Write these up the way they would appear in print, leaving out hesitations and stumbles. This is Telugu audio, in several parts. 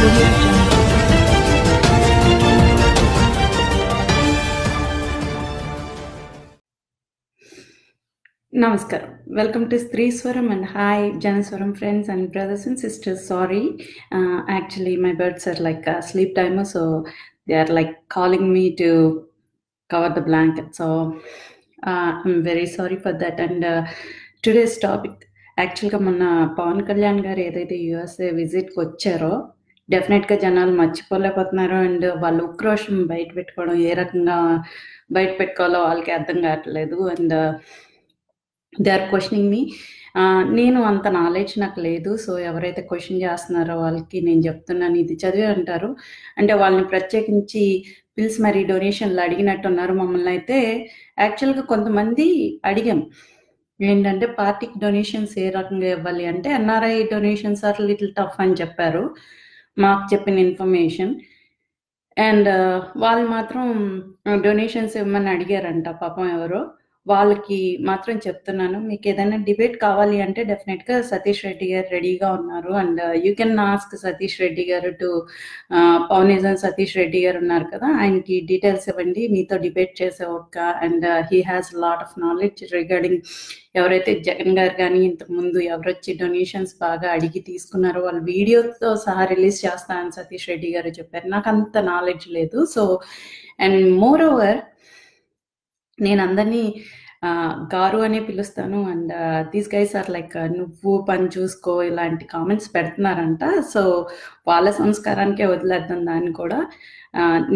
Audio Jungle. Namaskaram. Welcome to Stree Swaram and hi Janaswaram friends and brothers and sisters. Sorry, actually my birds are like sleep timer, so they are like calling me to cover the blanket. So I'm very sorry for that. And today's topic యాక్చువల్గా మొన్న పవన్ కళ్యాణ్ గారు ఏదైతే యూఎస్ఏ విజిట్కి వచ్చారో డెఫినెట్గా జనాలు మర్చిపోలేకపోతున్నారు. అండ్ వాళ్ళ ఉక్రోషం బయట పెట్టుకోవడం ఏ రకంగా బయట పెట్టుకోవాలో వాళ్ళకి అర్థం కావట్లేదు. And they are questioning me. నేను అంత నాలెడ్జ్ నాకు లేదు. సో ఎవరైతే క్వశ్చన్ చేస్తున్నారో వాళ్ళకి నేను చెప్తున్నాను, ఇది చదివే అంటారు. అంటే వాళ్ళని ప్రత్యేకించి పిలిచి మరి డొనేషన్లు అడిగినట్టున్నారు. మమ్మల్ని అయితే యాక్చువల్గా కొంతమంది అడిగాం ఏంటంటే పార్టీకి డొనేషన్స్ ఏ రకంగా ఇవ్వాలి అంటే NRI donations are little tough అని చెప్పారు మాకు చెప్పిన ఇన్ఫర్మేషన్. అండ్ వాళ్ళు మాత్రం డొనేషన్స్ ఇవ్వమని అడిగారంట పాపం ఎవరో. వాళ్ళకి మాత్రం చెప్తున్నాను, మీకు ఏదైనా డిబేట్ కావాలి అంటే డెఫినెట్గా సతీష్ రెడ్డి గారు రెడీగా ఉన్నారు. And you can ask Satish Reddy గారు టు పవనిజన్ సతీష్ రెడ్డి గారు ఉన్నారు కదా, ఆయనకి డీటెయిల్స్ ఇవ్వండి, మీతో డిబేట్ చేసే ఒక. And he has lot of knowledge regarding ఎవరైతే జగన్ గారు కానీ ఇంతకుముందు ఎవరొచ్చి డొనేషన్స్ బాగా అడిగి తీసుకున్నారో వాళ్ళ వీడియోతో సహా రిలీజ్ చేస్తానని సతీష్ రెడ్డి గారు చెప్పారు. నాకు అంత నాలెడ్జ్ లేదు. సో అండ్ మోర్ ఓవర్ నేను అందరినీ గారు అనే పిలుస్తాను. And these guys are like నువ్వు పని చూసుకో ఇలాంటి కామెంట్స్ పెడుతున్నారంట. సో వాళ్ళ సంస్కారానికే వదిలేద్దాం దాన్ని కూడా.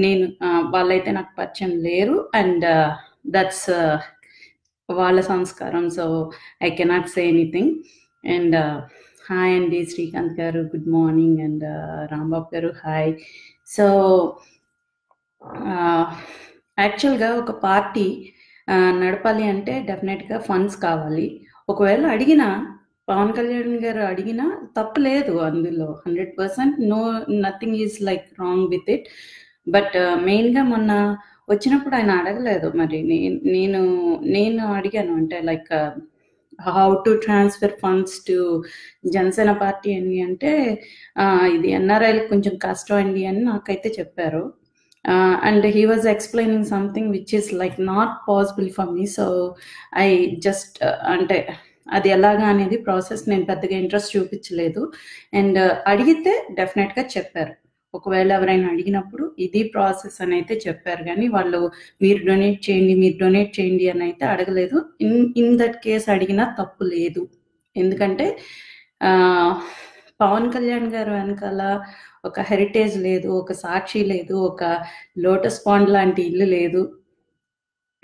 నేను వాళ్ళైతే నాకు పరిచయం లేరు. అండ్ దట్స్ వాళ్ళ సంస్కారం. So I cannot say anything. And hi అండి శ్రీకాంత్ గారు, గుడ్ మార్నింగ్. అండ్ రాంబాబు గారు హాయ్. సో యాక్చువల్గా ఒక పార్టీ నడపాలి అంటే డెఫినెట్గా ఫండ్స్ కావాలి. ఒకవేళ అడిగినా పవన్ కళ్యాణ్ గారు అడిగినా తప్పు లేదు అందులో, 100% no nothing is like wrong with it. But మెయిన్గా మొన్న వచ్చినప్పుడు ఆయన అడగలేదు. మరి నేను అడిగాను అంటే like how to transfer funds to Janasena party అని అంటే ఇది ఎన్ఆర్ఐలకు కొంచెం కష్టం అండి అని నాకైతే చెప్పారు. And he was explaining something which is like not possible for me. So I just అంటే అది ఎలాగా అనేది ప్రాసెస్ నేను పెద్దగా ఇంట్రెస్ట్ చూపించలేదు. అండ్ అడిగితే డెఫినెట్గా చెప్పారు. ఒకవేళ ఎవరైనా అడిగినప్పుడు ఇది ప్రాసెస్ అని అయితే చెప్పారు, కానీ వాళ్ళు మీరు డొనేట్ చేయండి అని అయితే అడగలేదు. ఇన్ దట్ కేస్ అడిగినా తప్పు లేదు. ఎందుకంటే పవన్ కళ్యాణ్ గారు వెనకాల ఒక హెరిటేజ్ లేదు, ఒక సాక్షి లేదు, ఒక లోటస్ పాండ్ లాంటి ఇల్లు లేదు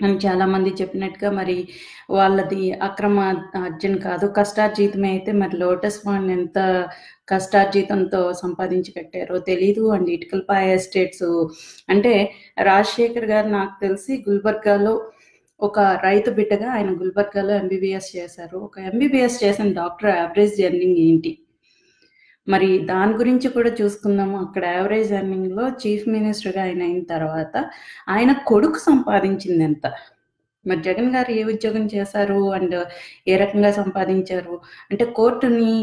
అని చాలామంది చెప్పినట్టుగా. మరి వాళ్ళది అక్రమ అర్జన్ కాదు, కష్టార్జితమే అయితే మరి లోటస్ పాండ్ ఎంత కష్టార్జితంతో సంపాదించి కట్టారో తెలీదు. అండ్ ఇటుకలపాయ ఎస్టేట్స్ అంటే రాజశేఖర్ గారు నాకు తెలిసి గుల్బర్గాలో ఒక రైతు బిడ్డగా ఆయన గుల్బర్గాలో ఎంబీబీఎస్ చేశారు. ఒక ఎంబీబీఎస్ చేసిన డాక్టర్ యావరేజ్ ఎర్నింగ్ ఏంటి, మరి దాని గురించి కూడా చూసుకుందాము. అక్కడ యావరేజ్ ఎర్నింగ్లో చీఫ్ మినిస్టర్గా ఆయన అయిన తర్వాత ఆయన కొడుకు సంపాదించింది ఎంత, మరి జగన్ గారు ఏ ఉద్యోగం చేశారు అండ్ ఏ రకంగా సంపాదించారు అంటే కోర్టుని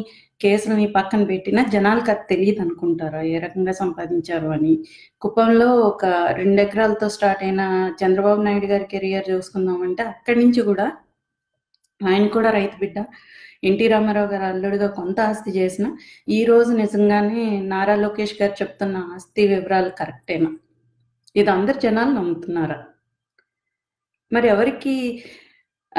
కేసులని పక్కన పెట్టినా జనాలకు అది తెలియదు అనుకుంటారా ఏ రకంగా సంపాదించారు అని. కుప్పంలో ఒక 2 ఎకరాలతో స్టార్ట్ అయిన చంద్రబాబు నాయుడు గారి కెరియర్ చూసుకుందామంటే అక్కడి నుంచి కూడా ఆయన కూడా రైతు బిడ్డ. ఎన్టీ రామారావు గారు అల్లుడిగా కొంత ఆస్తి చేసిన ఈ రోజు నిజంగానే నారా లోకేష్ గారు చెప్తున్న ఆస్తి వివరాలు కరెక్టేనా, ఇది అందరు జనాలు నమ్ముతున్నారా? మరి ఎవరికి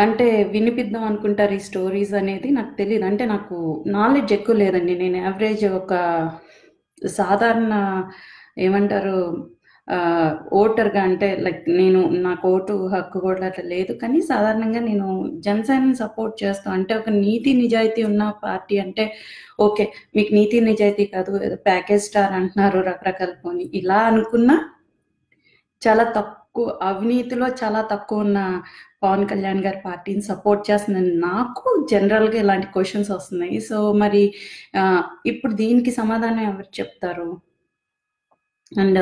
అంటే వినిపిద్దాం అనుకుంటారు ఈ స్టోరీస్ అనేది నాకు తెలియదు. అంటే నాకు నాలెడ్జ్ ఎక్కువ లేదండి. నేను యావరేజ్ ఒక సాధారణ ఏమంటారు ఓటర్గా అంటే లైక్ నాకు ఓటు హక్కు కూడా అట్లా లేదు, కానీ సాధారణంగా నేను జనసేనని సపోర్ట్ చేస్తాను. అంటే ఒక నీతి నిజాయితీ ఉన్న పార్టీ అంటే ఓకే, మీకు నీతి నిజాయితీ కాదు ఏదో ప్యాకేజ్ స్టార్ అంటున్నారు రకరకాల పోనీ ఇలా అనుకున్నా చాలా తక్కువ అవినీతిలో చాలా తక్కువ ఉన్న పవన్ కళ్యాణ్ గారి పార్టీని సపోర్ట్ చేస్తున్నాను. నాకు జనరల్గా ఇలాంటి క్వశ్చన్స్ వస్తున్నాయి. సో మరి ఇప్పుడు దీనికి సమాధానం ఎవరు చెప్తారు? అండ్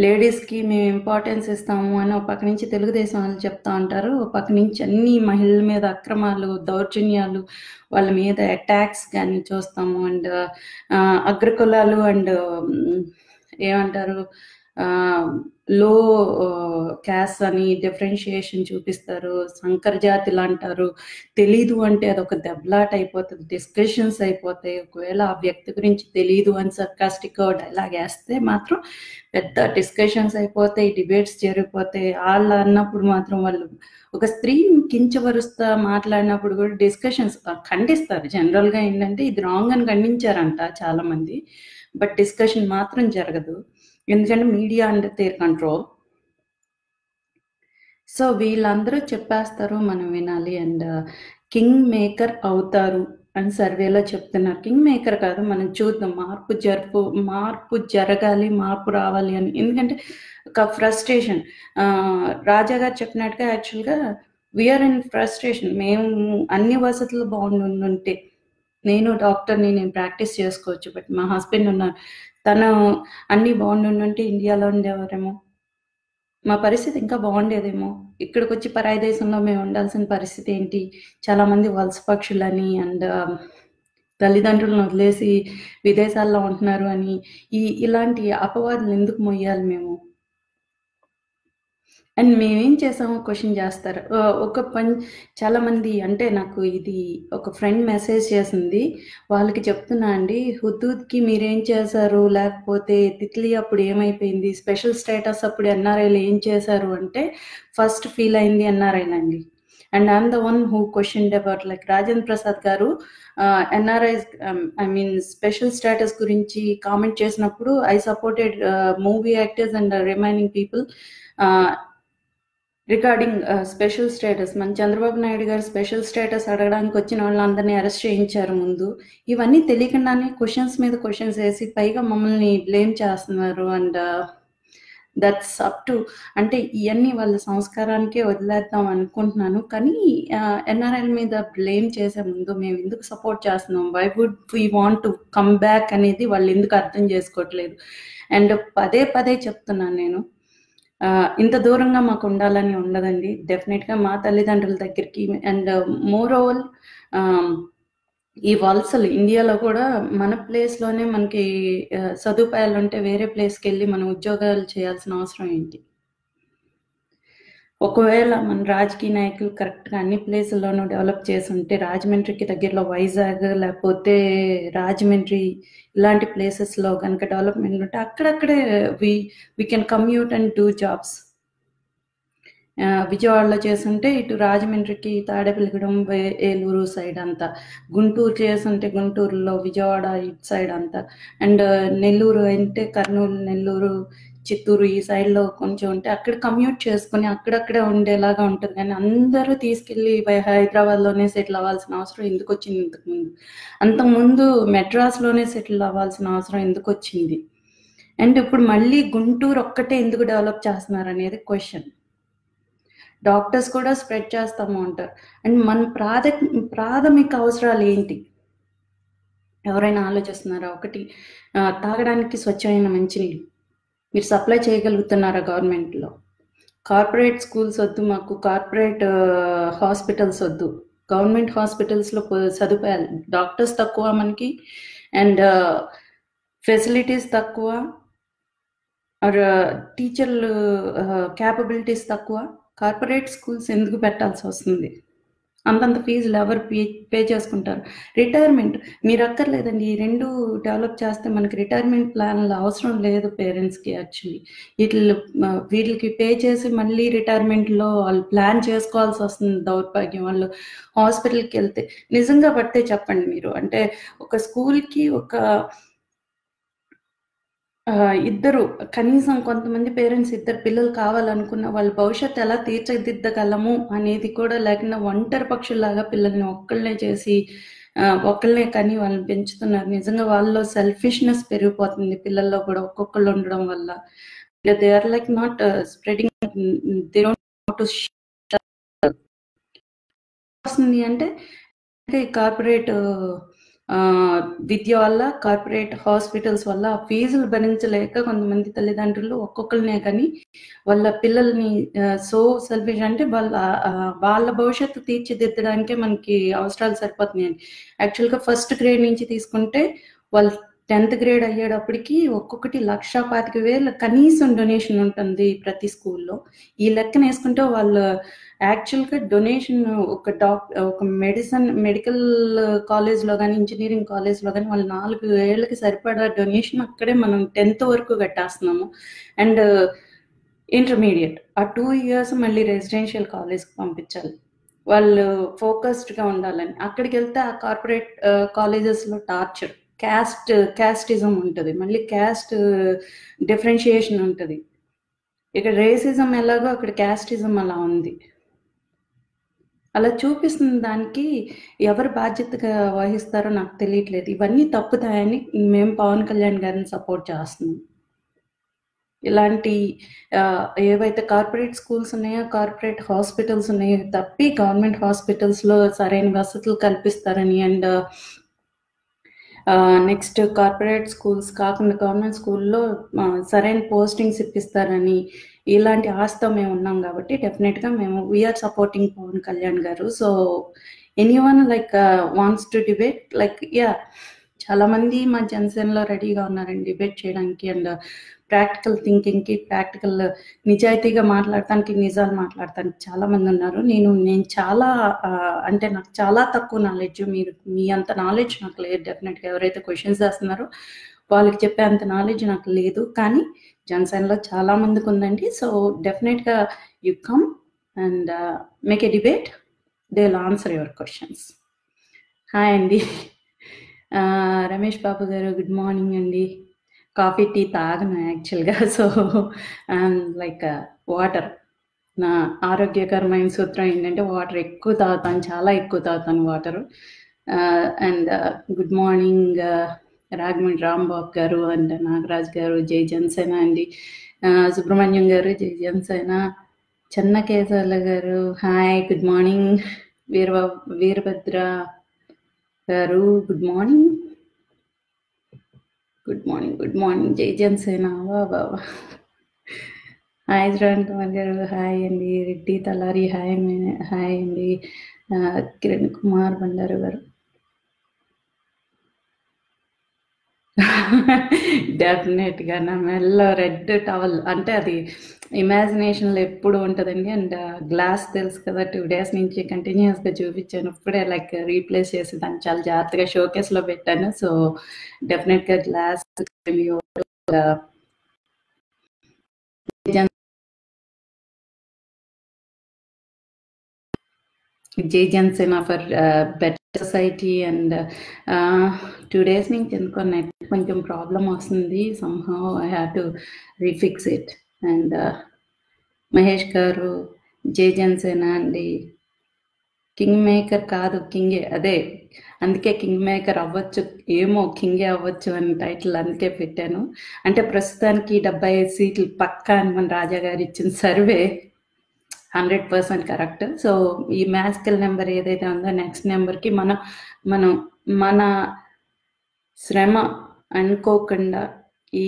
లేడీస్కి మేము ఇంపార్టెన్స్ ఇస్తాము అని ఒక పక్క నుంచి తెలుగుదేశం వాళ్ళు చెప్తా ఉంటారు, ఒక పక్క నుంచి అన్ని మహిళల మీద అక్రమాలు, దౌర్జన్యాలు, వాళ్ళ మీద అటాక్స్ కానీ చూస్తాము. అండ్ అగ్రకులాలు అండ్ ఏమంటారు లో క్యాస్ట్ అని డిఫరెన్షియేషన్ చూపిస్తారు, సంకర జాతిలు అంటారు. తెలీదు అంటే అదొక దెబ్బలాట అయిపోతుంది, డిస్కషన్స్ అయిపోతాయి. ఒకవేళ ఆ వ్యక్తి గురించి తెలీదు అని సర్కాస్టిక్ డైలాగ్ వేస్తే మాత్రం పెద్ద డిస్కషన్స్ అయిపోతాయి, డిబేట్స్ జరిగిపోతాయి. వాళ్ళు అన్నప్పుడు మాత్రం వాళ్ళు ఒక స్త్రీని కించపరుస్తా మాట్లాడినప్పుడు కూడా డిస్కషన్స్ ఖండిస్తారు. జనరల్గా ఏంటంటే ఇది రాంగ్ అని ఖండించారంట చాలామంది, బట్ డిస్కషన్ మాత్రం జరగదు, ఎందుకంటే media under their control. So వీళ్ళందరూ చెప్పేస్తారు, మనం వినాలి. అండ్ కింగ్ మేకర్ అవుతారు అని సర్వేలో చెప్తున్నారు. కింగ్ మేకర్ కాదు, మనం చూద్దాం, మార్పు జరగాలి, మార్పు రావాలి అని. ఎందుకంటే ఒక ఫ్రస్ట్రేషన్, రాజా గారు చెప్పినట్టుగా యాక్చువల్గా వీఆర్ ఇన్ ఫ్రస్ట్రేషన్. మేము అన్ని వసతులు బాగుండుంటే, నేను డాక్టర్ని, నేను ప్రాక్టీస్ చేసుకోవచ్చు, బట్ మా హస్బెండ్ ఉన్నారు, తను అన్నీ బాగుండుంటే ఇండియాలో ఉండేవారేమో, మా పరిస్థితి ఇంకా బాగుండేదేమో. ఇక్కడికి వచ్చి పరాయి దేశంలో మేము ఉండాల్సిన పరిస్థితి ఏంటి? చాలామంది వలస పక్షులని అండ్ తల్లిదండ్రులను వదిలేసి విదేశాల్లో ఉంటున్నారు అని ఇలాంటి అపవాదులు ఎందుకు మొయ్యాలి మేము? అండ్ మేమేం చేసామో క్వశ్చన్ చేస్తారు. చాలామంది, అంటే నాకు ఇది ఒక ఫ్రెండ్ మెసేజ్ చేసింది, వాళ్ళకి చెప్తున్నా అండి, హుదూద్కి మీరేం చేశారు, లేకపోతే తిత్లీ అప్పుడు ఏమైపోయింది, స్పెషల్ స్టేటస్ అప్పుడు ఎన్ఆర్ఐలు ఏం చేశారు అంటే ఫస్ట్ ఫీల్ అయింది ఎన్ఆర్ఐనండి. And I'm the one who question about like Rajendra Prasad గారు ఎన్ఆర్ఐస్ స్పెషల్ స్టేటస్ గురించి కామెంట్ చేసినప్పుడు I supported movie actors and remaining people regarding special status. మన చంద్రబాబు నాయుడు గారు స్పెషల్ స్టేటస్ అడగడానికి వచ్చిన వాళ్ళందరినీ అరెస్ట్ చేయించారు ముందు. ఇవన్నీ తెలియకుండానే క్వశ్చన్స్ మీద క్వశ్చన్స్ వేసి పైగా మమ్మల్ని బ్లేమ్ చేస్తున్నారు. అండ్ దట్స్ అప్ టు, అంటే ఇవన్నీ వాళ్ళ సంస్కారానికే వదిలేద్దాం అనుకుంటున్నాను. కానీ ఎన్ఆర్ఐల మీద బ్లేమ్ చేసే ముందు మేము ఎందుకు సపోర్ట్ చేస్తున్నాం, why would we want to come back అనేది వాళ్ళు ఎందుకు అర్థం చేసుకోవట్లేదు. అండ్ పదే పదే చెప్తున్నాను నేను, ఇంత దూరంగా మాకు ఉండాలని ఉండదండి. డెఫినెట్గా మా తల్లిదండ్రుల దగ్గరికి. అండ్ మోర్ ఓవర్ ఈ వలసలు ఇండియాలో కూడా మన ప్లేస్లోనే మనకి సదుపాయాలు ఉంటే వేరే ప్లేస్కి వెళ్ళి మనం ఉద్యోగాలు చేయాల్సిన అవసరం ఏంటి? ఒకవేళ మన రాజకీయ నాయకులు కరెక్ట్గా అన్ని ప్లేసుల్లోనూ డెవలప్ చేసి ఉంటే, రాజమండ్రికి దగ్గరలో వైజాగ్ లేకపోతే రాజమండ్రి ఇలాంటి ప్లేసెస్లో కనుక డెవలప్మెంట్ ఉంటే అక్కడక్కడే we can commute and do jobs. విజయవాడలో చేస్తుంటే ఇటు రాజమండ్రికి, తాడేపల్లిగూడెం, ఏలూరు సైడ్ అంతా, గుంటూరు చేస్తుంటే గుంటూరులో, విజయవాడ ఇటు సైడ్ అంతా, అండ్ నెల్లూరు అంటే కర్నూలు, నెల్లూరు, చిత్తూరు ఈ సైడ్లో కొంచెం ఉంటే అక్కడ కమ్యూట్ చేసుకుని అక్కడక్కడే ఉండేలాగా ఉంటుంది. కానీ అందరూ తీసుకెళ్ళి హైదరాబాద్లోనే సెటిల్ అవ్వాల్సిన అవసరం ఎందుకు వచ్చింది? అంతకుముందు మెడ్రాస్లోనే సెటిల్ అవ్వాల్సిన అవసరం ఎందుకు వచ్చింది? అండ్ ఇప్పుడు మళ్ళీ గుంటూరు ఒక్కటే ఎందుకు డెవలప్ చేస్తున్నారు అనేది క్వశ్చన్. డాక్టర్స్ కూడా స్ప్రెడ్ చేస్తాము అంటారు. అండ్ మన ప్రాథమిక అవసరాలు ఏంటి? ఎవరైనా ఆలోచిస్తున్నారా? ఒకటి, తాగడానికి స్వచ్ఛమైన మంచినీళ్ళు మీరు సప్లై చేయగలుగుతున్నారా గవర్నమెంట్లో? కార్పొరేట్ స్కూల్స్ వద్దు మాకు, కార్పొరేట్ హాస్పిటల్స్ వద్దు, గవర్నమెంట్ హాస్పిటల్స్లో సదుపాయాలు, డాక్టర్స్ తక్కువ మనకి, అండ్ ఫెసిలిటీస్ తక్కువ, టీచర్లు క్యాపబిలిటీస్ తక్కువ. కార్పొరేట్ స్కూల్స్ ఎందుకు పెట్టాల్సి వస్తుంది? అంతంత ఫీజులు ఎవరు పే చేసుకుంటారు? రిటైర్మెంట్ మీరు అక్కర్లేదండి, ఈ రెండు డెవలప్ చేస్తే మనకి రిటైర్మెంట్ ప్లాన్లు అవసరం లేదు పేరెంట్స్కి. యాక్చువల్లీ వీటికి పే చేసి మళ్ళీ రిటైర్మెంట్లో వాళ్ళు ప్లాన్ చేసుకోవాల్సి వస్తుంది. దౌర్భాగ్యం. వాళ్ళు హాస్పిటల్కి వెళ్తే నిజంగా పడితే చెప్పండి మీరు, అంటే ఒక స్కూల్కి ఒక ఇద్దరు, కనీసం కొంతమంది పేరెంట్స్ ఇద్దరు పిల్లలు కావాలనుకున్న వాళ్ళ భవిష్యత్తు ఎలా తీర్చిదిద్దగలము అనేది కూడా లేకుండా ఒంటరి పక్షుల్లాగా పిల్లల్ని ఒక్కళ్ళనే చేసి ఒక్కళ్ళనే కానీ వాళ్ళని పెంచుతున్నారు. నిజంగా వాళ్ళలో సెల్ఫిష్నెస్ పెరిగిపోతుంది పిల్లల్లో కూడా ఒక్కొక్కళ్ళు ఉండడం వల్ల. They are like not spreading, they don't వస్తుంది. అంటే కార్పొరేట్ విద్య వల్ల, కార్పొరేట్ హాస్పిటల్స్ వల్ల ఫీజులు భరించలేక కొంతమంది తల్లిదండ్రులు ఒక్కొక్కరినే కానీ వాళ్ళ పిల్లల్ని సో సెల్ఫిష్ అంటే వాళ్ళ భవిష్యత్తు తీర్చిదిద్దడానికే మనకి అవసరాలు సరిపోతున్నాయండి. యాక్చువల్గా ఫస్ట్ గ్రేడ్ నుంచి తీసుకుంటే వాళ్ళు 10th గ్రేడ్ అయ్యేటప్పటికి ఒక్కొక్కటి 1,25,000 కనీసం డొనేషన్ ఉంటుంది ప్రతి స్కూల్లో. ఈ లెక్కన వేసుకుంటే వాళ్ళు యాక్చువల్గా డొనేషన్ ఒక మెడికల్ కాలేజ్లో కానీ ఇంజనీరింగ్ కాలేజ్లో కానీ వాళ్ళు 4 ఏళ్ళకి సరిపడా డొనేషన్ అక్కడే మనం 10th వరకు కట్టేస్తున్నాము. అండ్ ఇంటర్మీడియట్ ఆ 2 years మళ్ళీ రెసిడెన్షియల్ కాలేజ్కి పంపించాలి వాళ్ళు ఫోకస్డ్గా ఉండాలని. అక్కడికి వెళ్తే ఆ కార్పొరేట్ కాలేజెస్లో టార్చర్, క్యాస్టిజం ఉంటుంది, మళ్ళీ క్యాస్ట్ డిఫరెన్షియేషన్ ఉంటుంది. ఇక్కడ రేసిజం ఎలాగో అక్కడ క్యాస్టిజం అలా ఉంది. అలా చూపిస్తున్న దానికి ఎవరు బాధ్యతగా వహిస్తారో నాకు తెలియట్లేదు. ఇవన్నీ తప్పుతాయని మేము పవన్ కళ్యాణ్ గారిని సపోర్ట్ చేస్తున్నాం. ఇలాంటి ఏవైతే కార్పొరేట్ స్కూల్స్ ఉన్నాయో, కార్పొరేట్ హాస్పిటల్స్ ఉన్నాయో తప్పి గవర్నమెంట్ హాస్పిటల్స్లో సరైన వసతులు కల్పిస్తారని, అండ్ నెక్స్ట్ కార్పొరేట్ స్కూల్స్ కాకుండా గవర్నమెంట్ స్కూల్లో సరైన పోస్టింగ్స్ ఇప్పిస్తారని ఇలాంటి ఆశతో మేము ఉన్నాం కాబట్టి డెఫినెట్గా మేము వీఆర్ సపోర్టింగ్ పవన్ కళ్యాణ్ గారు. So anyone like wants to debate like చాలామంది మా జనసేనలో రెడీగా ఉన్నారండి డిబేట్ చేయడానికి, అండ్ ప్రాక్టికల్ థింకింగ్కి, ప్రాక్టికల్ నిజాయితీగా మాట్లాడటానికి, నిజాలు మాట్లాడటానికి చాలామంది ఉన్నారు. నేను చాలా అంటే నాకు చాలా తక్కువ నాలెడ్జ్, మీ అంత నాలెడ్జ్ నాకు లేదు. డెఫినెట్గా ఎవరైతే క్వశ్చన్స్ చేస్తున్నారో వాళ్ళకి చెప్పే అంత నాలెడ్జ్ నాకు లేదు, కానీ జనసేనలో చాలా మందికి ఉందండి. సో డెఫినెట్గా you come and make a debate, they will answer your questions. Hi అండి, రమేష్ బాబు గారు గుడ్ మార్నింగ్ అండి. కాఫీ టీ తాగను యాక్చువల్గా, సో లైక్ వాటర్. నా ఆరోగ్యకరమైన సూత్రం ఏంటంటే వాటర్ ఎక్కువ తాగుతాను, చాలా ఎక్కువ తాగుతాను water. And good morning Raghamani Rambabu గారు అండ్ నాగరాజ్ గారు, జై జనసేన అండి. సుబ్రహ్మణ్యం గారు జై జనసేన. చెన్నకేశవుల గారు హాయ్, గుడ్ మార్నింగ్. వీరభద్ర గారు good morning, good morning, good morning, జై జనసేన. బాబా హాయ్ శ్రవణ్ కుమార్ గారు హాయ్ అండి. రెడ్డి తలారి హాయ్ అండి. కిరణ్ కుమార్ బండారు గారు డెఫినెట్గా నా మెల్ల రెడ్ టవల్ అంటే అది ఇమాజినేషన్లో ఎప్పుడు ఉంటుందండి. అండ్ గ్లాస్ తెలుసు కదా, 2 days నుంచి కంటిన్యూస్గా చూపించాను. ఇప్పుడే లైక్ రీప్లేస్ చేసి దాన్ని చాలా జాగ్రత్తగా షోకేస్లో పెట్టాను. సో డెఫినెట్గా గ్లాస్ జై Janasena for better society. And 2 days నుంచి ఎందుకో నెట్ కొంచెం ప్రాబ్లం వస్తుంది, somehow I have to రీఫిక్స్ it. And Mahesh గారు జై జనసేన అండి. కింగ్ మేకర్ కాదు, కింగే, అదే అందుకే కింగ్ మేకర్ అవ్వచ్చు ఏమో, కింగే అవ్వచ్చు అని టైటిల్ అందుకే పెట్టాను. అంటే ప్రస్తుతానికి 75 సీట్లు పక్కా అని మన రాజా గారు ఇచ్చిన సర్వే 100% కరెక్ట్. సో ఈ మ్యాజికల్ నెంబర్ ఏదైతే ఉందో నెక్స్ట్ నెంబర్కి మన శ్రమ అనుకోకుండా ఈ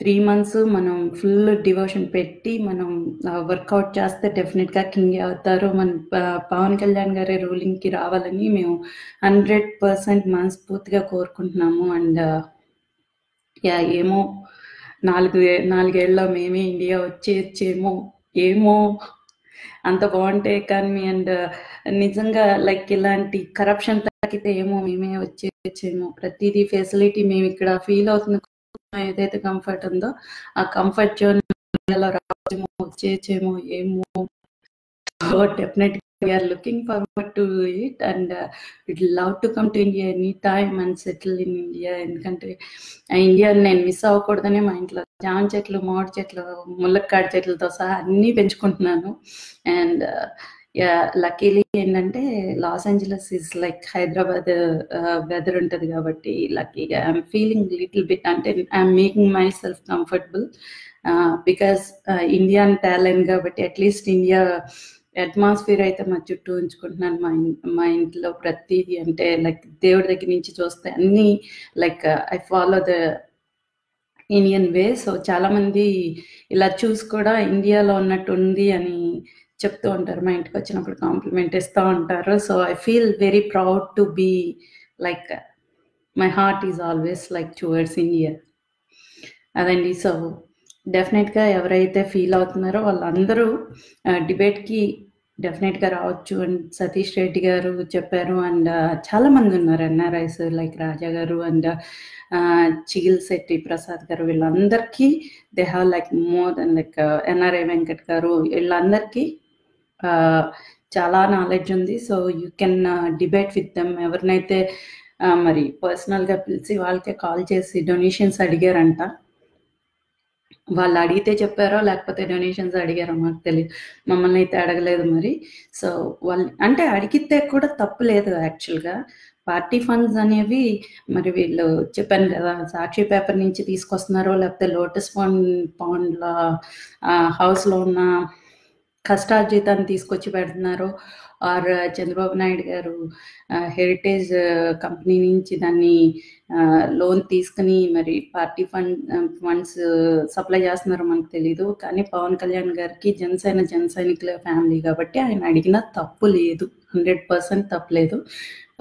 3 months మనం ఫుల్ డివోషన్ పెట్టి మనం వర్కౌట్ చేస్తే డెఫినెట్గా కింగ్ అవుతారు. మన పవన్ కళ్యాణ్ గారి రూలింగ్కి రావాలని మేము 100% మనస్ఫూర్తిగా కోరుకుంటున్నాము. అండ్ ఏమో 4 ఏళ్ళలో మేమే ఇండియా వచ్చేమో, ఏమో అంత బాగుంటే ఎకానమీ అండ్ నిజంగా లైక్ ఇలాంటి కరప్షన్ తగ్గితే ఏమో మేమే వచ్చేమో. ప్రతిదీ ఫెసిలిటీ మేము ఇక్కడ ఫీల్ అవుతుంది, ఏదైతే కంఫర్ట్ ఉందో ఆ కంఫర్ట్ జోన్ రావచ్చేమో, వచ్చేమో, ఏమో. డెఫినెట్గా we're looking forward to it and it love to come to India any time and settle in India. ఎందుకంటే ఆ ఇండియాని నేను మిస్ అవ్వకూడదనే మా ఇంట్లో జామ చెట్లు, మామిడి చెట్లు, ములక్కాడ చెట్లతో సహా అన్నీ పెంచుకుంటున్నాను. అండ్ లక్కీలీ ఏంటంటే Los Angeles is like Hyderabad weather ఉంటుంది కాబట్టి లక్కీగా ఐఎమ్ ఫీలింగ్ లిటిల్ బిట్, అంటే I'm making myself comfortable because Indian talent కాబట్టి అట్లీస్ట్ ఇండియా అట్మాస్ఫియర్ అయితే మా చుట్టూ ఉంచుకుంటున్నాను. మా ఇంట్లో ప్రతీది అంటే లైక్ దేవుడి దగ్గర నుంచి చూస్తే అన్నీ like I follow the Indian way. So చాలామంది ఇలా చూసి కూడా ఇండియాలో ఉన్నట్టు ఉంది అని చెప్తూ ఉంటారు. మా ఇంటికి వచ్చినప్పుడు కాంప్లిమెంట్ ఇస్తూ ఉంటారు. So I feel very proud to be like my heart is always like towards India. అదండి. సో డెఫినెట్గా ఎవరైతే ఫీల్ అవుతున్నారో వాళ్ళందరూ డిబేట్కి డెఫినెట్గా రావచ్చు అండ్ సతీష్ రెడ్డి గారు చెప్పారు. అండ్ చాలామంది ఉన్నారు ఎన్ఆర్ఐస్ లైక్ రాజా గారు అండ్ చిగిల్ శెట్టి ప్రసాద్ గారు. వీళ్ళందరికీ they have like more than like NRI Venkat గారు వీళ్ళందరికీ చాలా నాలెడ్జ్ ఉంది. So you can debate with them. ఎవరినైతే మరి పర్సనల్గా పిలిచి వాళ్ళకే కాల్ చేసి డొనేషన్స్ అడిగారంట. వాళ్ళు అడిగితే చెప్పారో లేకపోతే డొనేషన్స్ అడిగారో మాకు తెలియదు. మమ్మల్ని అయితే అడగలేదు మరి. సో వాళ్ళు అంటే అడిగితే కూడా తప్పు లేదు యాక్చువల్గా. పార్టీ ఫండ్స్ అనేవి మరి వీళ్ళు చెప్పాను కదా సాక్షి పేపర్ నుంచి తీసుకొస్తున్నారో లేకపోతే లోటస్ పాండ్ల హౌస్లో ఉన్న కష్టార్జితాన్ని తీసుకొచ్చి పెడుతున్నారు ఆర్ చంద్రబాబు నాయుడు గారు హెరిటేజ్ కంపెనీ నుంచి దాన్ని లోన్ తీసుకుని మరి పార్టీ ఫండ్స్ సప్లై చేస్తున్నారో మనకు తెలీదు. కానీ పవన్ కళ్యాణ్ గారికి జన సైనికుల ఫ్యామిలీ కాబట్టి ఆయన అడిగిన తప్పు లేదు, 100% తప్పు లేదు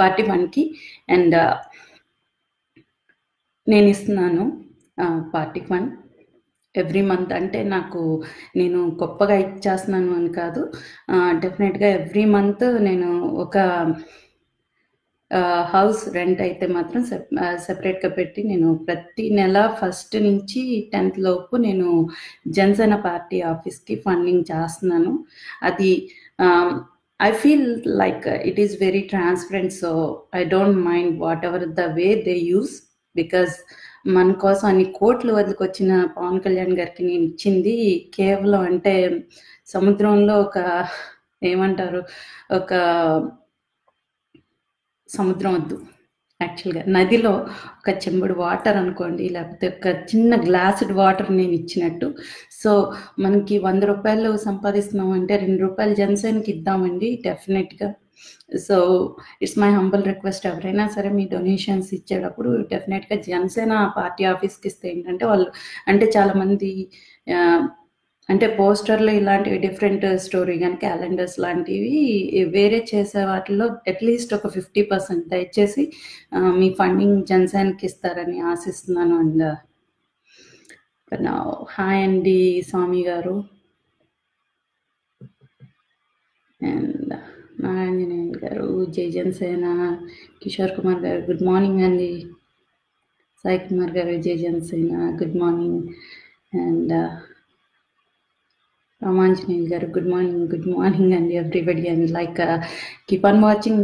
పార్టీ ఫండ్కి. అండ్ నేను ఇస్తున్నాను పార్టీ ఫండ్ ఎవ్రీ మంత్. అంటే నేను గొప్పగా ఇచ్చేస్తున్నాను అని కాదు, డెఫినెట్గా ఎవ్రీ మంత్ నేను ఒక హౌస్ రెంట్ అయితే మాత్రం సెపరేట్గా పెట్టి నేను ప్రతి నెల 1st నుంచి 10th లోపు నేను జనసేన పార్టీ ఆఫీస్కి ఫండింగ్ చేస్తున్నాను. అది I feel like it is very transparent, so I don't mind whatever the way they use, because మన కోసం అన్ని కోట్లు వదిలికొచ్చిన పవన్ కళ్యాణ్ గారికి నేను ఇచ్చింది కేవలం అంటే సముద్రంలో ఏమంటారు ఒక సముద్రం వద్దు, యాక్చువల్గా నదిలో ఒక చెంబుడు వాటర్ అనుకోండి, లేకపోతే ఒక చిన్న గ్లాసుడ్ వాటర్ నేను ఇచ్చినట్టు. సో మనకి 100 రూపాయలు సంపాదిస్తున్నాం అంటే 2 రూపాయలు జనసేనకి ఇద్దామండి డెఫినెట్గా. So it's my humble request, ఎవరైనా సరే మీ డొనేషన్స్ ఇచ్చేటప్పుడు డెఫినెట్గా జనసేన పార్టీ ఆఫీస్కి ఇస్తే ఏంటంటే వాళ్ళు అంటే చాలామంది అంటే పోస్టర్లు ఇలాంటివి డిఫరెంట్ స్టోరీ కానీ క్యాలెండర్స్ లాంటివి వేరే చేసే వాటిలో అట్లీస్ట్ ఒక 50% దయచేసి మీ ఫండింగ్ జనసేనకి ఇస్తారని ఆశిస్తున్నాను. అండ్ హాయ్ అండి స్వామి గారు అండ్ నారాయణ గారు, జై జనసేన. కిషోర్ కుమార్ గారు గుడ్ మార్నింగ్ అండి. సాయి కుమార్ గారు జై Janasena good morning. And Ramanjaneyulu గారు గుడ్ మార్నింగ్ అండి everybody. And like keep on watching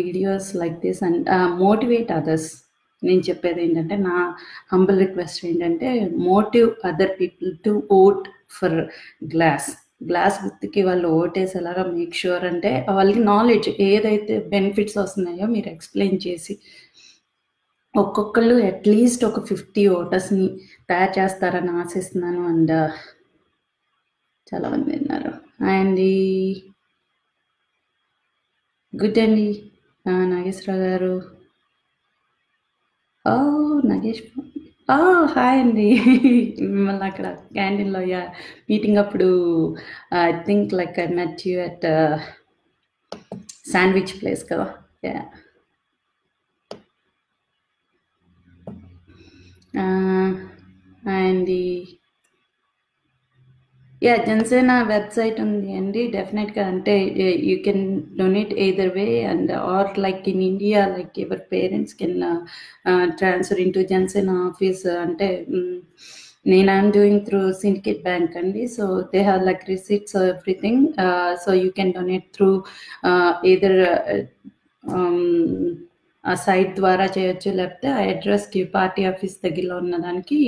videos like this and motivate others. నేను చెప్పేది ఏంటంటే నా హంబల్ రిక్వెస్ట్ ఏంటంటే motive other people to vote for glass గుర్తుకి వాళ్ళు ఓటేసేలాగా మేక్ షూర్. అంటే వాళ్ళకి నాలెడ్జ్ ఏదైతే బెనిఫిట్స్ వస్తున్నాయో మీరు ఎక్స్ప్లెయిన్ చేసి ఒక్కొక్కళ్ళు అట్లీస్ట్ ఒక 50 ఓటర్స్ని తయారు చేస్తారని ఆశిస్తున్నాను. అండ్ చాలా మంది విన్నారు. అండి గుడ్ అండి నాగేశ్వరరావు గారు. నాగేష్ హాయ్ అండి. మిమ్మల్ని అక్కడ క్యాంటీన్లో మీటింగ్ అప్పుడు I think like I met you at sandwich place కదా. అండి జనసేన వెబ్సైట్ ఉంది అండి డెఫినెట్గా. అంటే you can donate either way and or like in India like your parents can transfer into Janasena office. అంటే నేను I'm doing through Syndicate Bank అండి. So they have like receipts everything. So you can donate through either ఆ సైట్ ద్వారా చేయొచ్చు, లేకపోతే ఆ అడ్రస్కి పార్టీ ఆఫీస్ దగ్గరలో ఉన్నదానికి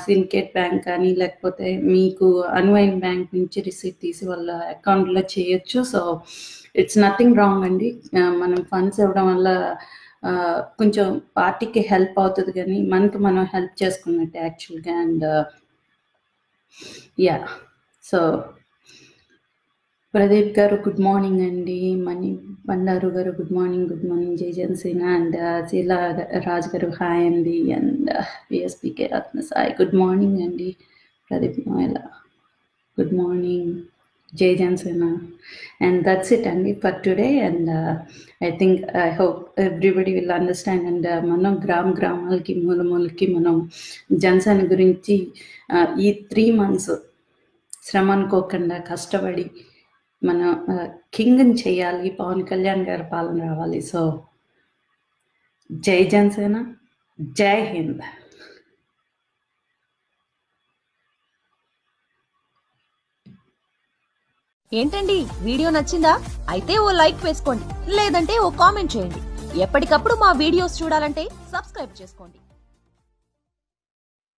సిండికేట్ బ్యాంక్ కానీ లేకపోతే మీకు అన్వైన్ బ్యాంక్ నుంచి రిసీట్ తీసి వాళ్ళ అకౌంట్లో చేయొచ్చు. సో ఇట్స్ నథింగ్ రాంగ్ అండి. మనం ఫండ్స్ ఇవ్వడం వల్ల కొంచెం పార్టీకి హెల్ప్ అవుతుంది కానీ మనకి మనం హెల్ప్ చేసుకున్నట్టు యాక్చువల్గా. అండ్ సో ప్రదీప్ గారు గుడ్ మార్నింగ్ అండి. మణి బండారు గారు గుడ్ మార్నింగ్. జై జనసేన అండ్ శీలా రాజ్ గారు హాయ్ అండి. And PSPK Ratna Sai good morning అండి. Pradeep Noel good morning. జై జనసేన. అండ్ దట్స్ ఇట్ అండి for today. And I hope everybody will understand. And మనం గ్రామాలకి మూలకి మనం జనసేన గురించి ఈ 3 months శ్రమ అనుకోకుండా కష్టపడి మన కింగ్ని చేయాలి. పవన్ కళ్యాణ్ గారి పాలన రావాలి. సో జై జనసేన, జై హింద్. ఏంటండి వీడియో నచ్చిందా? అయితే ఓ లైక్ వేసుకోండి, లేదంటే ఓ కామెంట్ చేయండి. ఎప్పటికప్పుడు మా వీడియోస్ చూడాలంటే సబ్స్క్రైబ్ చేసుకోండి.